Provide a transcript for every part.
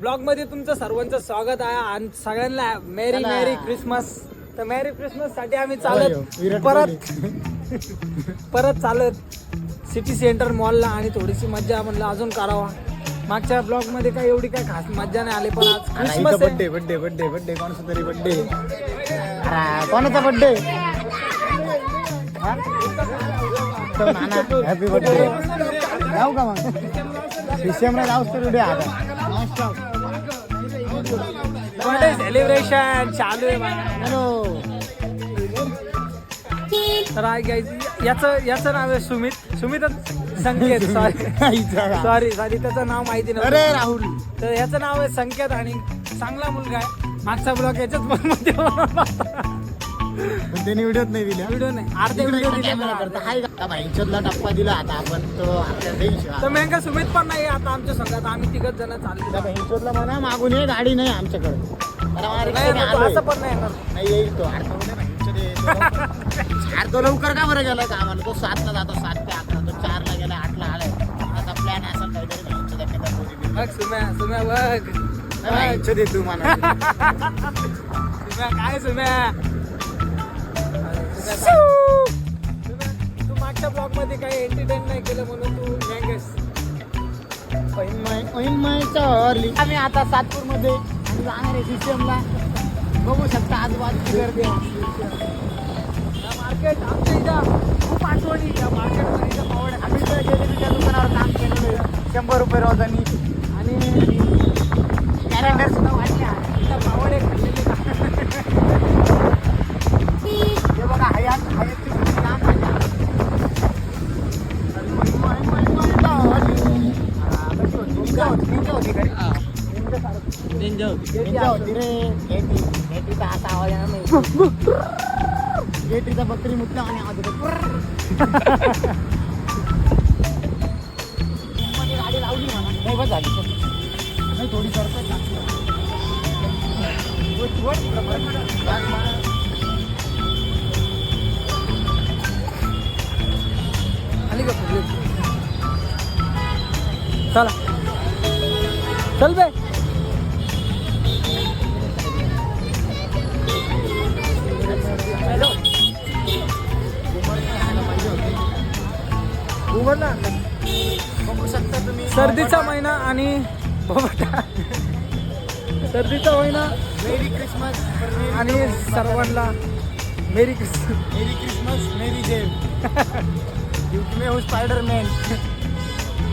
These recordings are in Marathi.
ब्लॉग मध्ये तुमचं सर्वांचं स्वागत आहे आणि सगळ्यांना मेरी मेरी क्रिसमस. तर मेरी क्रिसमस साठी आम्ही चालत परत चालत सिटी सेंटर मॉलला आणि थोडीशी मज्जा म्हणलं अजून करावा. मागच्या ब्लॉग मध्ये काय एवढी काय खास मज्जा नाही आली, पण आज Christmas birthday birthday birthday birthday कोणाचा तरी बर्थडे. कोणाचा बर्थडे? Happy birthday. जाऊ का मग डिसेंबर जाऊस तर उद्या आता बर्थडे सेलिब्रेशन चालू आहे. हॅलो. तर याचं नाव आहे सुमित संकेत. सॉरी त्याचं नाव माहिती नाही. अरे राहुल. तर याचं नाव आहे संकेत आणि चांगला मुलगा आहे. मागचा ब्लॉग याच्याच मध्ये त्यांनी व्हिडिओत नाही दिल्या. व्हिडिओ नाही अर्धे व्हिडिओ दिले. टप्पा दिला आता आपण तो आपल्या तर मेंगा सुमित पण नाही आता आमच्या संघात. आम्ही तिघच जण चाललो. हिंचोदला म्हणा मागून ये गाडी नाही आमच्याकडे. असं पण नाही येणार. नाही येईल तो तो लवकर का बरं गेला का आम्हाला. तो 7 ला जातो 7 ते 11. तो 4 ला गेला 8 ला आलाय. आता प्लॅन असेल काहीतरी. बघ सुम्या बघ दे तू मला. सुम्या काय सुम्या तू मागच्या ब्लॉग मध्ये काही एंटरटेन नाही केलं म्हणून तू गँगस. आम्ही आता सातपूर मध्ये जाणार आहे सीसीएमला. बघू शकता आजूबाजूची गर्दी. मार्केट आमच्या इथं खूप आठवणी या मार्केटमध्ये. पावड आम्ही तर जेलीच्या दुकानावर काम केलेलं आहे 100 रुपये रोजानी. आणि कॅलेंडर सुद्धा वाटल्या. इथं पावडे खाल्लेली हे बघा हयातची काम आहे. होती रे गेटीचा असा आवाज येणार नाही. गेटीचा बकरी मुतला आणि आवाज येतो. गाडी लावली म्हणा नाही बस झाली नाही थोडी करतो. आली का पुढे. चला चल बे. बघू शकता तुम्ही सर्दीचा महिना आणि सर्दीचा महिना मेरी क्रिसमस आणि सर्वांना merry Christmas. Merry Christmas merry जेल. मैं हूँ स्पाइडरमैन.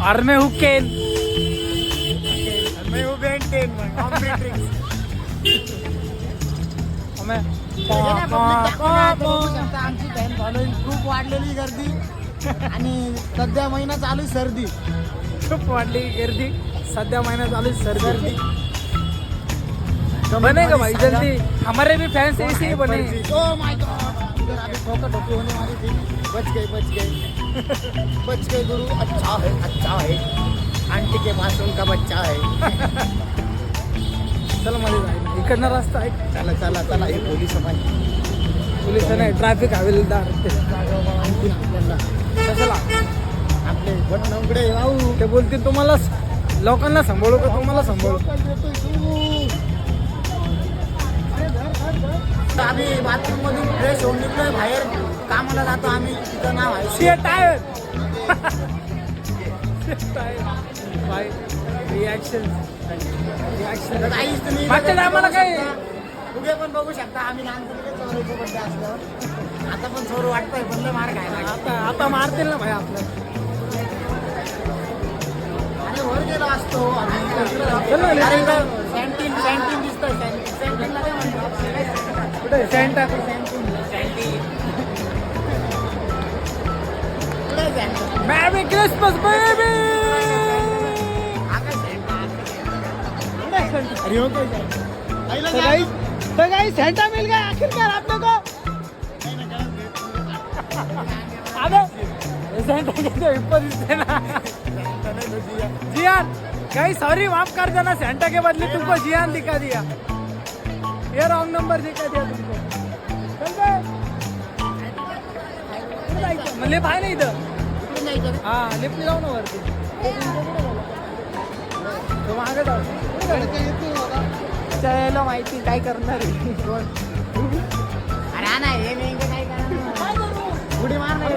और मैं हूँ केन. मैं हूँ बेन 10. आमची फॅन फॉलोईंग खूप वाढलेली गर्दी आणि सध्या महिना चालू सर्दी. खूप वाढली गर्दी. सध्या महिना चालू सर्दी. बनेगा भाई जल्दी. हमारे भी फैंस ऐसे ही बने. ओह माय गॉड इधर अभी ठोका ठोकी होने वाली थी. बच गए गुरु. अच्छा है आंटी के पास उनका बच्चा है. चला मध्ये जायला इकडनं रस्ता आहे. चला हे पोलीस नाही ट्रॅफिक हवेलदार कशाला आपले भटनवकडे राहू. ते बोलतील तुम्हाला लोकांना सांभाळू का तुम्हाला सांभाळू. आम्ही बाथरूम मधून फ्रेश होऊन निघलोय बाहेर. कामाला जातो आम्ही. तिथं नाव आहे टायर बाय रिॲक्शन. तुम्ही मागच्या टायमाला काय उद्या पण बघू शकता. आम्ही लहानपणी चोरायचे बड्डे असल्यावर आता पण चोर वाटतंय पण मार खायला. आता मारतील ना भाई आपलं. आणि वर गेलो असतो आम्ही. सँटीन दिसतोय. सँटीनला काय म्हणतो कुठे सेंटा मॅरी क्रिसमस बेबी. अरे हो तो गाइस सेंटा मिल गया आखिरकार आप लोगों को. अबे सेंटा के ऊपर दिसते ना. जियान गाइस सॉरी माफ कर देना. सेंटा के बदले तुमको जियान दिखा दिया. ये रॉन्ग नंबर दिखा दिया तुमको. चल बे लिफ्ट आहे ना इथं. हा लिफ्ट जाऊ ना वरती. तो मागे जाऊ. त्याला माहिती काय करणार आहे. अरे हा नाही हे नेमकं काय करणार उडी मार नाही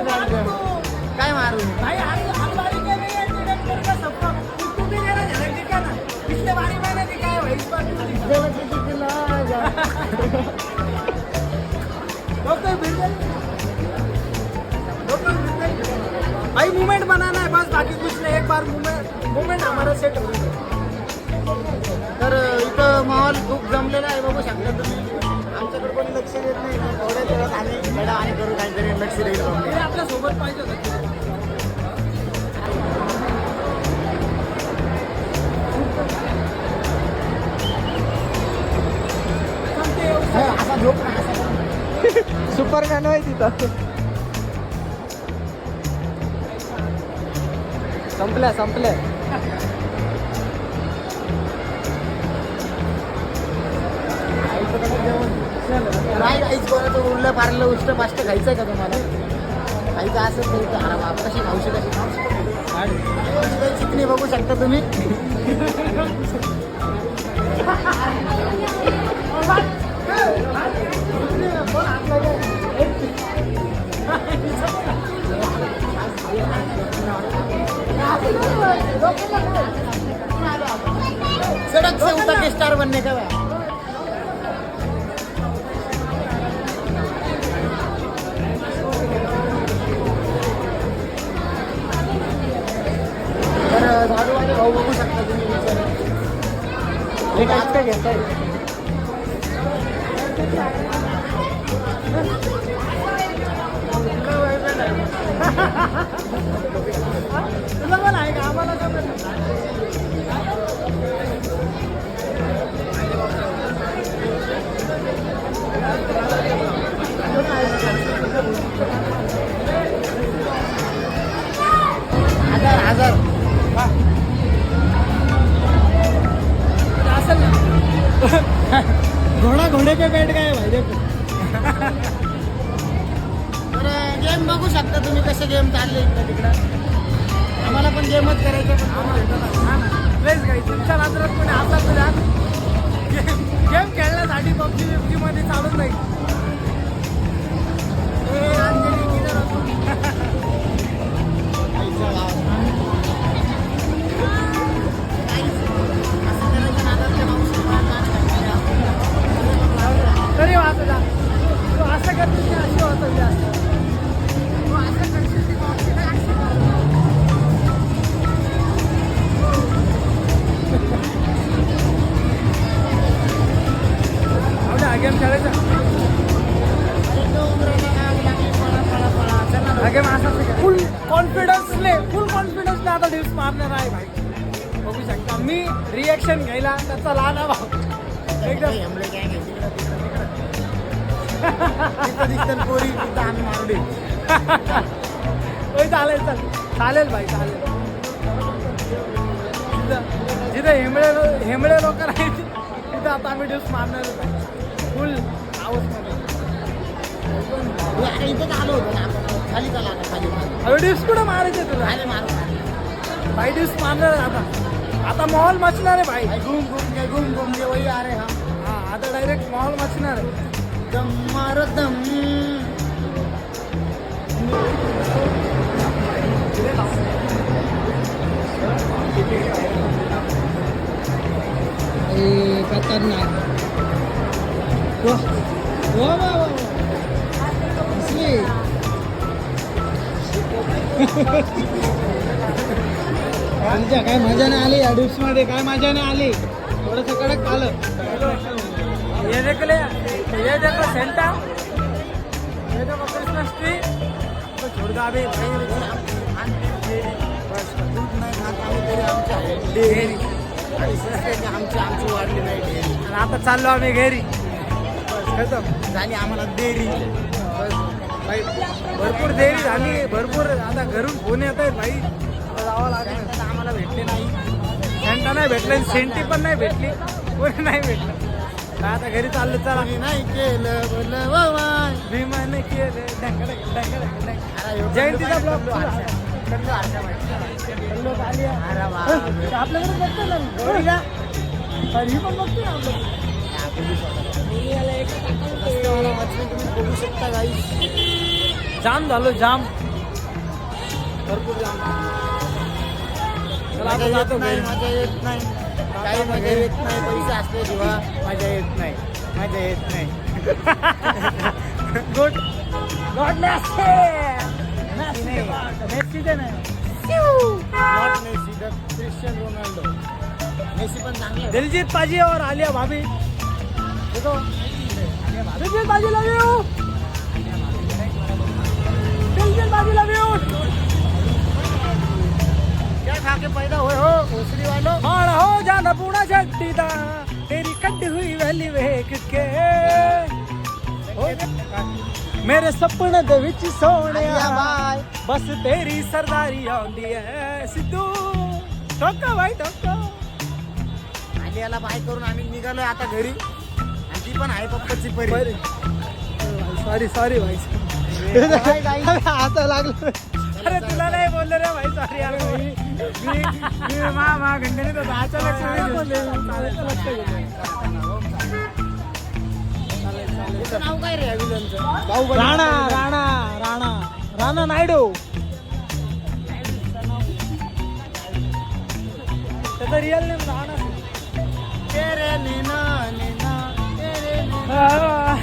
काय मारू भाई हम बारी के नहीं है डिरेक्टर का सबका तू भी मेरा झलक दिखा ना पिछले बारी मैंने दिखाया भाई इस बार क्यों दिखा डॉक्टर बिल्डर भाई मूवमेंट बनाना है बस बाकी कुछ नहीं एक बार मूवमेंट हमारा सेट हो गया. तर इथं माहोल खूप जमलेला आहे बघू शकता तुम्ही आमच्याकडे कोणी लक्ष देत नाही थोड्या वेळात आम्ही मॅडम आणि करू काहीतरी लक्ष देईल हे आपल्या सोबत पाहिजे होतं. असा झोप ना असा सुपरमॅन आहे तिथं. संपल्या नाही काहीच कोणाचं उरलं पारलं उष्ट पाष्ट खायचं आहे का तुम्हाला खायचं असं तरी तर अरे बाप कशी खाऊशी कशी चिकणी बघू शकता तुम्ही सड़क से उतर के स्टार बनने का तर झाडूवाले भाऊ बघू शकता तुम्ही हे काय घेताय. तुला पण आहे का आम्हाला का हजार असेल ना. घोडे पे बैठ गए भाई देखो. तर गेम बघू शकता तुम्ही कसे गेम चालले इकडं तिकडं आम्हाला पण गेमच करायचे प्लेस घ्यायची चल आता कोणी आपला तुझ्या गेम खेळण्यासाठी पबजी मध्ये चालून जाईल. तरी वाचू जा तू असं करते की अशी होतं जास्त तू असं करशील ती मावशी नाही अशी हा गेम खेळायचा हा गेम असा फुल कॉन्फिडन्सने आता डिप्स मारणार आहे भाई बघू शकता. मी रिएक्शन घ्यायला त्याचा लहान भाव एकदम पोरी तिथं आम्ही मारले चालेल भाई चालेल. जिथे हेमळे लोक नाही तिथं आता आम्ही डिप्स मारणार फुल हाऊसमध्ये. इथं आलो होतो ना खाली का लागला खाली अरे डिप्स कुठं मारायचे तुला खाली मारू भाई डिप्स मारणार आता माहोल मचणार आहे भाई. घूम घूम के वही आ रहे हम हा आता डायरेक्ट माहोल मचणार आहे. दम मारो दम खतरनाक आमच्या काय मजा नाही आली या डिप्स मध्ये काय मजा नाही आली. थोडस कडक आलं ये देखो सेंटा ये देखो क्रिसमस ट्री तो छोड़ दो अभी दूध नाही खात आम्ही तरी आमच्या डेअरी आमची वाढली नाही डेअरी आणि आता चाललो आम्ही घरी बस खतम झाली आम्हाला डेअरी बस भाई भरपूर देरी झाली भरपूर आता घरून फोन येत आहेत भाई जावं लागेल. आम्हाला भेटले नाही सेंटा नाही भेटले सेंटी पण नाही भेटली कोणी नाही भेटलं. आता घरी चाललो चला आम्ही नाही केलं बोललं वा भीमाने केलं जयंतीचा ब्लॉग आपल्याकडे बघतो ना आणि ही पण बघते ना आपलं. रस्त्यावाला वॉचमॅन तुम्ही बघू शकता गाईस. जाम झालो जाम, भरपूर जाम. चला आता जातो घरी. मजा येत नाही, काही मजा येत नाही. पैसे असल्याशिवाय मजा येत नाही, मजा येत नाही. Good god Messi. मेसी दे ना. Not Messi, the Christian Ronaldo. Messi पण चांगले. दिलजीत पाजी और आलिया भाभी. देखो दिलजीत पाजी लव यू. दिलजीत पाजी लव यू. क्या खा के पैदा हुए हो भोसड़ी वालों? माण हो जाना पूना जट्टी दा, तेरी कटी हुई वैली वेख के मेरे सपने दे विच सोहणिया बाय. बस तेरी सरदारी आउंदी है सिद्धू. ठोका भाई ठोका. आलियाला बाय करून आम्ही निघालो आता घरी. आणि ती पण आहे पप्पाची परी. सॉरी सॉरी भाई. काय गाईस? आता लागलं. अरे तुला नाही बोललो रे भाई, सॉरी यार भाई. मी मा घंटणीत होता, अचानक सगळं बोलले. लक्ष त्याचं नाव काय रे या विलनचं? राणा राणा राणा राणा नायडू. त्याचा रिअल नेम राणा. तेरे नैना नैना तेरे नैना.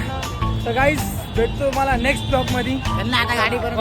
तर गाईज भेटतो मला नेक्स्ट ब्लॉग मध्ये. त्यांना आता गाडी करून